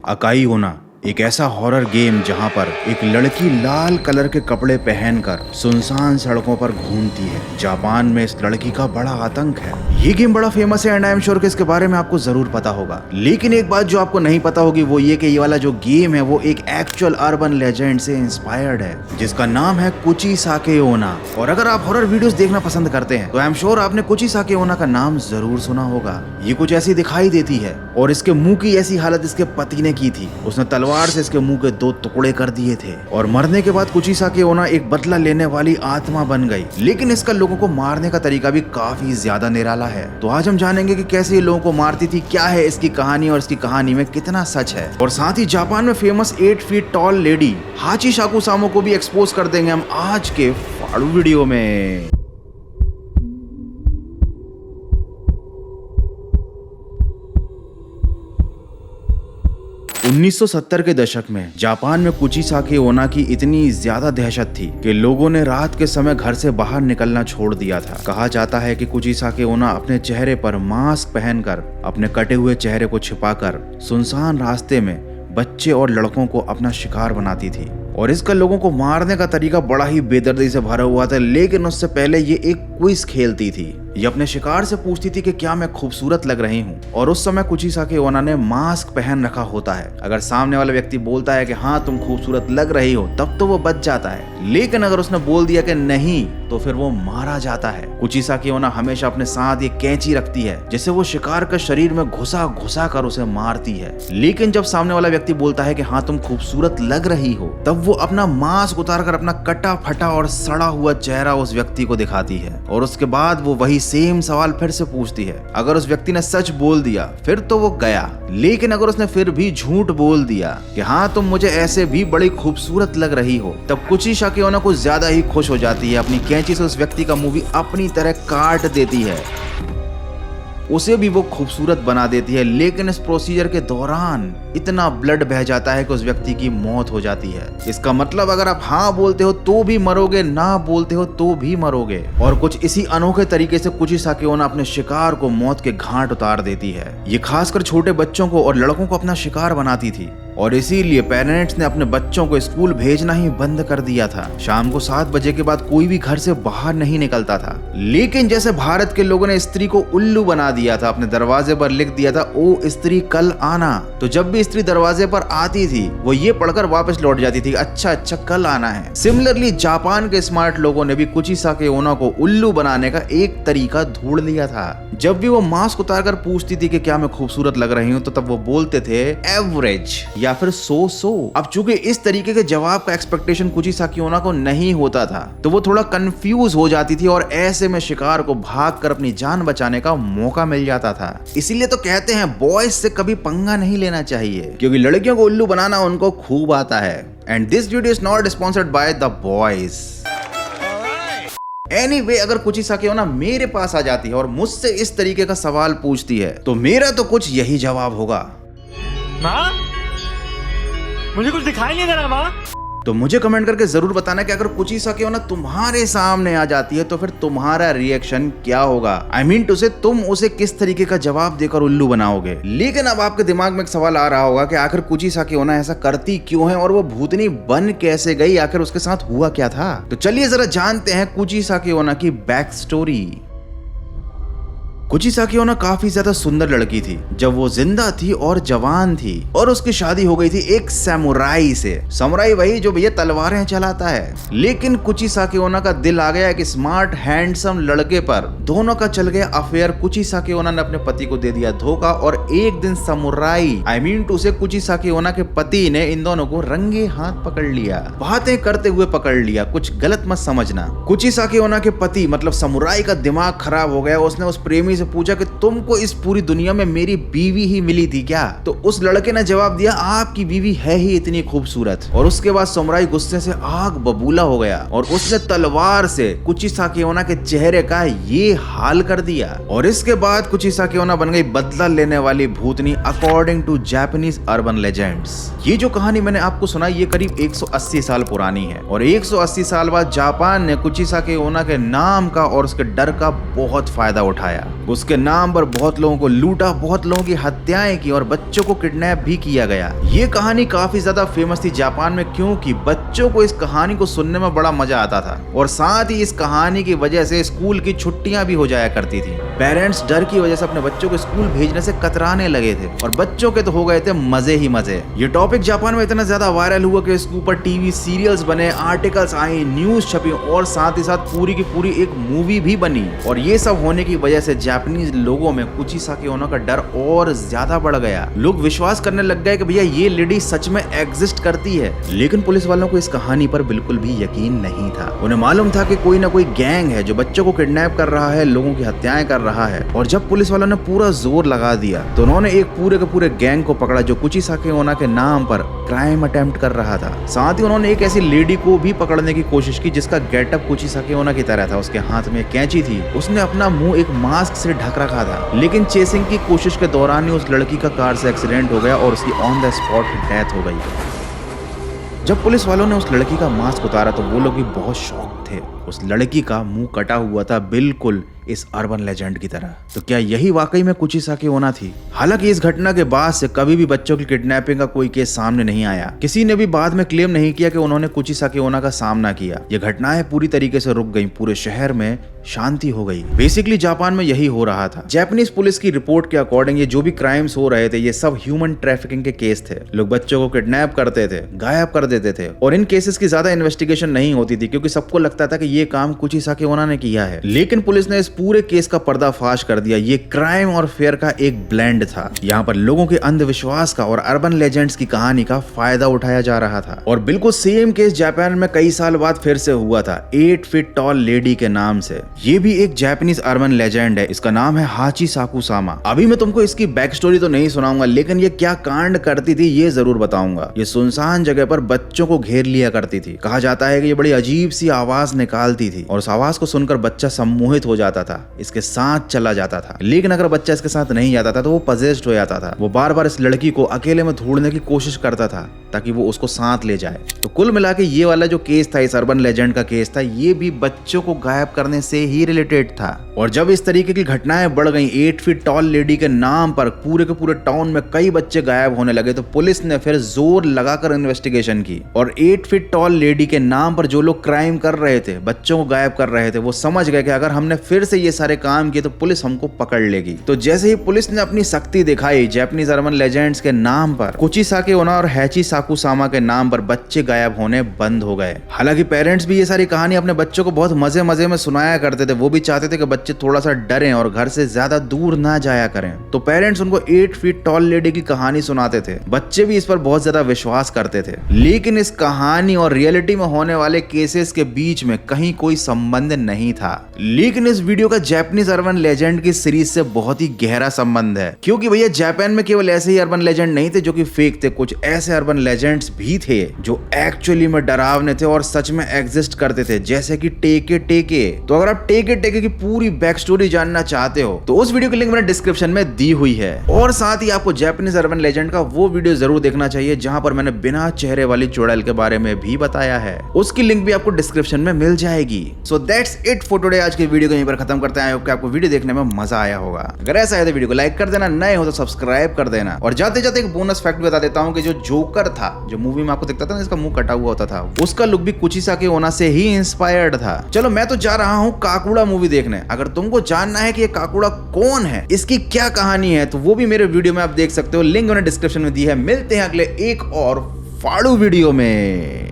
Acai ओना एक ऐसा हॉरर गेम जहां पर एक लड़की लाल कलर के कपड़े पहनकर सुनसान सड़कों पर घूमती है। जापान में इस लड़की का बड़ा आतंक है। ये गेम बड़ा फेमस है एंड आई एम श्योर कि इसके बारे में आपको जरूर पता होगा। लेकिन एक बात जो आपको नहीं पता होगी वो ये कि ये वाला जो गेम है वो एक एक्चुअल अर्बन लेजेंड से इंस्पायर्ड है जिसका नाम है कुचिसाके ओना। और अगर आप हॉरर वीडियोस देखना पसंद करते हैं तो आई एम श्योर आपने कुचिसाके ओना का नाम जरूर सुना होगा। ये कुछ ऐसी दिखाई देती है और इसके मुंह की ऐसी हालत इसके पति ने की थी। उसने तलवार से इसके मुंह के 2 टुकड़े कर दिए थे और मरने के बाद कुचिसाके ओना एक बदला लेने वाली आत्मा बन गई। लेकिन इसका लोगों को मारने का तरीका भी काफी ज्यादा निराला है। तो आज हम जानेंगे कि कैसे ये लोगों को मारती थी, क्या है इसकी कहानी और इसकी कहानी में कितना सच है। और साथ ही जापान में फेमस 8 फीट टॉल लेडी हाची साकुसामो को भी एक्सपोज कर देंगे हम आज के फाड़ू वीडियो में। 1970 के दशक में जापान में कुचिसाके ओना की इतनी ज्यादा दहशत थी कि लोगों ने रात के समय घर से बाहर निकलना छोड़ दिया था। कहा जाता है कि कुचिसाके ओना अपने चेहरे पर मास्क पहनकर अपने कटे हुए चेहरे को छिपाकर सुनसान रास्ते में बच्चे और लड़कों को अपना शिकार बनाती थी। और इसका लोगों को मारने का तरीका बड़ा ही बेदर्दी से भरा हुआ था। लेकिन उससे पहले ये एक क्विज खेलती थी। ये अपने शिकार से पूछती थी कि क्या मैं खूबसूरत लग रही हूँ। और उस समय कुचिसाके ओना ने मास्क पहन रखा होता है। अगर सामने वाला व्यक्ति बोलता है कि हाँ तुम खूबसूरत लग रही हो तब तो वो बच जाता है। लेकिन अगर उसने बोल दिया कि नहीं तो फिर वो मारा जाता है। कुचिसाके ओना हमेशा अपने साथ ये कैंची रखती है जिसे वो शिकार के शरीर में घुसा घुसा कर उसे मारती है। लेकिन जब सामने वाला व्यक्ति बोलता है कि हाँ तुम खूबसूरत लग रही हो तब वो अपना मास्क उतारकर अपना कटा फटा और सड़ा हुआ चेहरा उस व्यक्ति को दिखाती है। और उसके बाद वो वही सेम सवाल फिर से पूछती है। अगर उस व्यक्ति ने सच बोल दिया फिर तो वो गया। लेकिन अगर उसने फिर भी झूठ बोल दिया कि हाँ तुम मुझे ऐसे भी बड़ी खूबसूरत लग रही हो तब कुचिसाके ओना कुछ ज्यादा ही खुश हो जाती है। अपनी कैंची से उस व्यक्ति का मुंह भी अपनी तरह काट देती है, उसे भी वो खूबसूरत बना देती है। लेकिन इस प्रोसीजर के दौरान इतना ब्लड बह जाता है कि उस व्यक्ति की मौत हो जाती है। इसका मतलब अगर आप हाँ बोलते हो तो भी मरोगे, ना बोलते हो तो भी मरोगे। और कुछ इसी अनोखे तरीके से कुचिसाके ओना अपने शिकार को मौत के घाट उतार देती है। ये खासकर छोटे बच्चों को और लड़कों को अपना शिकार बनाती थी। और इसीलिए पेरेंट्स ने अपने बच्चों को स्कूल भेजना ही बंद कर दिया था। शाम को 7 बजे के बाद कोई भी घर से बाहर नहीं निकलता था। लेकिन जैसे भारत के लोगों ने स्त्री को उल्लू बना दिया था, अपने दरवाजे पर लिख दिया था ओ स्त्री कल आना, तो जब भी स्त्री दरवाजे पर आती थी वो ये पढ़कर वापस लौट जाती थी अच्छा कल आना है। सिमिलरली जापान के स्मार्ट लोगों ने भी कुचिसाके ओना को उल्लू बनाने का एक तरीका ढूंढ लिया था। जब भी वो मास्क उतारकर पूछती थी कि क्या मैं खूबसूरत लग रही हूँ तो तब वो बोलते थे एवरेज या फिर सो। अब चूंकि इस तरीके के जवाब का एक्सपेक्टेशन कुचिसाके ओना को नहीं होता था तो वो थोड़ा कंफ्यूज हो जाती थी और ऐसे में शिकार को भागकर अपनी जान बचाने का मौका मिल जाता था। इसीलिए तो कहते हैं बॉयज से कभी पंगा नहीं लेना चाहिए क्योंकि लड़कियों को उल्लू बनाना उनको खूब आता है। And this video is not sponsored by the boys. Anyway, अगर कुचिसाके ओना मेरे पास आ जाती है और मुझसे इस तरीके का सवाल पूछती है तो मेरा तो कुछ यही जवाब होगा। माँ, मुझे कुछ दिखाई नहीं दे रहा माँ। तो मुझे कमेंट करके जरूर बताना कि अगर कुचिसाके ओना तुम्हारे सामने आ जाती है तो फिर तुम्हारा रिएक्शन क्या होगा। आई मीन टू से तुम उसे किस तरीके का जवाब देकर उल्लू बनाओगे। लेकिन अब आपके दिमाग में एक सवाल आ रहा होगा कि आखिर कुचिसाके ओना ऐसा करती क्यों है और वो भूतनी बन कैसे गई, आखिर उसके साथ हुआ क्या था। तो चलिए जरा जानते हैं कुचिसाके ओना की बैक स्टोरी। कुचिसाके ओना काफी ज्यादा सुंदर लड़की थी जब वो जिंदा थी और जवान थी। और उसकी शादी हो गई थी एक समुराई से। समुराई वही जो भैया तलवारें चलाता है। लेकिन कुचिसाके ओना का दिल आ गया कि स्मार्ट हैंडसम लड़के पर। दोनों का चल गया अफेयर। कुचिसाके ओना ने अपने पति को दे दिया धोखा और एक दिन समुराई आई मीन टू से कुचिसाके ओना के पति ने इन दोनों को रंगे हाथ पकड़ लिया। बातें करते हुए पकड़ लिया, कुछ गलत मत समझना। कुचिसाके ओना के पति मतलब समुराई का दिमाग खराब हो गया। उसने उस प्रेमी से पूछा कि तुमको इस पूरी दुनिया में मेरी बीवी ही मिली थी क्या? तो उस लड़के ने जवाब दिया आपकी बीवी है ही इतनी खूबसूरत। और उसके बाद समुराई गुस्से से आग बबूला हो गया और उसने तलवार से कुचिसाके ओना के चेहरे का ये हाल कर दिया। और इसके बाद कुचिसाके ओना बन गई बदला लेने वाली भूतनी according to Japanese urban legends. ये जो कहानी मैंने आपको सुनाई ये करीब 180 साल पुरानी है। और 180 साल बाद जापान ने कुचिसाके ओना के नाम का और उसके डर का बहुत फायदा उठाया। उसके नाम पर बहुत लोगों को लूटा, बहुत लोगों की हत्याएं की और बच्चों को किडनैप भी किया गया। ये कहानी काफी ज्यादा फेमस थी जापान में, क्योंकि बच्चों को इस कहानी को सुनने में बड़ा मजा आता था और साथ ही इस कहानी की वजह से स्कूल की छुट्टियां भी हो जाया करती थी। पेरेंट्स डर की वजह से अपने बच्चों को स्कूल भेजने से कतराने लगे थे और बच्चों के तो हो गए थे मजे ही मजे। ये टॉपिक जापान में इतना ज्यादा वायरल हुआ कि इसके ऊपर टीवी सीरियल्स बने, आर्टिकल्स आए, न्यूज छपी और साथ ही साथ पूरी की पूरी एक मूवी भी बनी। और ये सब होने की वजह से जापानीज लोगों में कुचिसाकी ओनो का डर और ज्यादा बढ़ गया। लोग विश्वास करने लग गए कि भैया ये लेडी सच में एग्जिस्ट करती है। लेकिन पुलिस वालों को इस कहानी पर बिल्कुल भी यकीन नहीं था। उन्हें मालूम था कि कोई ना कोई गैंग है जो बच्चों को किडनैप कर रहा है, लोगों की हत्याएं कर रहा है। और जब पुलिस वालों ने पूरा जोर लगा दिया तो उन्होंने एक पूरे के पूरे गैंग को पकड़ा जो कुचिसाकी ओनो के नाम पर क्राइम अटेम्प्ट कर रहा था। साथ ही उन्होंने एक ऐसी लेडी को भी पकड़ने की कोशिश की जिसका गेटअप कुचिसाकी ओनो की तरह था। उसके हाथ में कैंची थी, उसने अपना मुंह एक मास्क से ढक रखा था। लेकिन चेसिंग की कोशिश के दौरान ही उस लड़की का कार से एक्सीडेंट हो गया और उसकी ऑन द स्पॉट डेथ हो गई। जब पुलिस वालों ने उस लड़की का मास्क उतारा तो वो लोग भी बहुत शॉक थे। उस लड़की का मुंह कटा हुआ था, बिल्कुल इस अर्बन लेजेंड की तरह। तो क्या यही वाकई में कुचिसाकी ओनो थी? हालांकि इस घटना के बाद से कभी भी बच्चों की किडनैपिंग का कोई केस सामने नहीं आया। किसी ने भी बाद में क्लेम नहीं किया कि उन्होंने कुचिसाकी ओनो का सामना किया। ये घटनाएं पूरी तरीके से रुक गई, पूरे शहर में शांति हो गई। बेसिकली जापान में यही हो रहा था। जापानीज पुलिस की रिपोर्ट के अकॉर्डिंग ये जो भी क्राइम्स हो रहे थे ये सब ह्यूमन ट्रैफिकिंग के केस थे। लोग बच्चों को किडनैप करते थे, गायब कर देते थे और इन केसेस की ज्यादा इन्वेस्टिगेशन नहीं होती थी क्योंकि सबको लगता था कि ये काम कुचिसाकी ओनो ने किया है। लेकिन पुलिस ने इस पूरे केस का पर्दाफाश कर दिया। ये क्राइम और फेयर का एक ब्लेंड था। यहाँ पर लोगों के अंधविश्वास का और अर्बन लेजेंड्स की कहानी का फायदा उठाया जा रहा था। और बिल्कुल सेम केस जापान में कई साल बाद फिर से हुआ था 8 फीट टॉल लेडी के नाम से। ये भी एक जापानीज अर्बन लेजेंड है। इसका नाम है हाची साकुसामा। अभी मैं तुमको इसकी बैक स्टोरी तो नहीं सुनाऊंगा, लेकिन ये क्या कांड करती थी ये जरूर बताऊंगा। ये सुनसान जगह पर बच्चों को घेर लिया करती थी। कहा जाता है कि ये बड़ी अजीब सी आवाज निकालती थी और उस आवाज को सुनकर बच्चा सम्मोहित हो जाता था, इसके साथ चला जाता था। लेकिन अगर बच्चा इसके साथ नहीं जाता था तो वो पजेस्ड हो जाता था। वो बार बार इस लड़की को अकेले में ढूंढने की कोशिश करता था ताकि वो उसको साथ ले जाए। तो कुल मिला के ये वाला जो केस था, इस अर्बन लेजेंड का केस था, ये भी बच्चों को गायब करने से ही रिलेटेड था। और जब इस तरीके की घटनाएं बढ़ गई, 8 फीट टॉल लेडी के नाम पर पूरे के पूरे टाउन में कई बच्चे गायब होने लगे, तो पुलिस ने फिर जोर लगाकर इन्वेस्टिगेशन की। और 8 फीट टॉल लेडी के नाम पर जो लोग क्राइम कर रहे थे, बच्चों को गायब कर रहे थे, वो समझ गए कि अगर हमने फिर से ये सारे काम किए तो पुलिस हमको पकड़ लेगी। तो जैसे ही पुलिस ने अपनी शक्ति दिखाई, जापानीज अर्बन लेजेंड्स के नाम पर कुचिसाकी ओनो और हाची साकुसामा के नाम पर बच्चे गायब होने बंद हो गए। हालांकि पेरेंट्स भी ये सारी कहानी अपने बच्चों को बहुत मजे मजे में सुनाया करते थे। वो भी चाहते थे कि बच्चे थोड़ा सा डरें और घर से ज्यादा दूर ना जाया करें। तो पेरेंट्स उनको 8 फीट टॉल लेडी की कहानी सुनाते थे। बच्चे भी इस पर बहुत ज्यादा विश्वास करते थे। लेकिन इस कहानी और रियलिटी में होने वाले केसेस के बीच में कहीं कोई संबंध नहीं था। लेकिन इस वीडियो का जापानीज अर्बन लेजेंड की सीरीज से बहुत ही गहरा संबंध है, क्योंकि भैया जापान में केवल ऐसे ही अर्बन लेजेंड नहीं थे जो कि फेक थे। कुछ ऐसे अर्बन लेजेंड्स भी थे जो एक्चुअली में डरावने थे और सच में एग्जिस्ट करते थे, जैसे कि टेके टेके। तो अगर आप टेके टेके की पूरी बैक स्टोरी जानना चाहते हो तो उस वीडियो की लिंक मैंने डिस्क्रिप्शन में दी हुई है। और साथ ही आपको जापानीज अर्बन लेजेंड का वो वीडियो जरूर देखना चाहिए जहां पर मैंने बिना चेहरे वाली चुड़ैल के बारे में भी बताया है। उसकी लिंक भी आपको डिस्क्रिप्शन में मिल जाएगी। So that's it for today. आज की वीडियो को यहीं पर खत्म करते हैं। आपको वीडियो देखने में मजा आया होगा। अगर ऐसा है तो वीडियो को लाइक कर देना, नए हो तो सब्सक्राइब कर देना। और जाते जाते एक बोनस फैक्ट बता देता हूँ कि जो जोकर था, जो मूवी में आपको दिखता था ना, इसका मुंह कटा हुआ होता था, उसका लुक भी कुचिसाकी ओनो से ही इंस्पायर्ड था। चलो मैं तो जा रहा हूँ काकुड़ा मूवी देखने। अगर तुमको जानना है कि ये काकुड़ा कौन है, इसकी क्या कहानी है, तो वो भी मेरे वीडियो में आप देख सकते हो। लिंक मैंने डिस्क्रिप्शन में दी है। मिलते हैं अगले एक और फाड़ू वीडियो में।